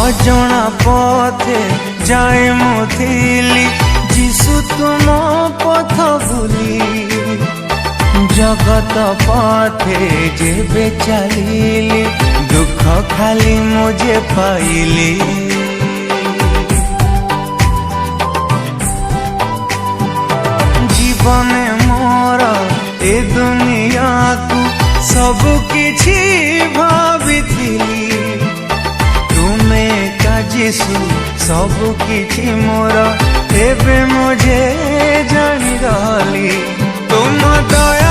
अजଣା पथे जाए मुथिली जीशु तुम पथ भूली जगत पथे जेबे चलिली दुख खाली मुझे पाइली जीवन मोर ए दुनिया को सब किछि भाविथिली जीशु सब किछि मोर एबे मुझे जानी गली तुम दया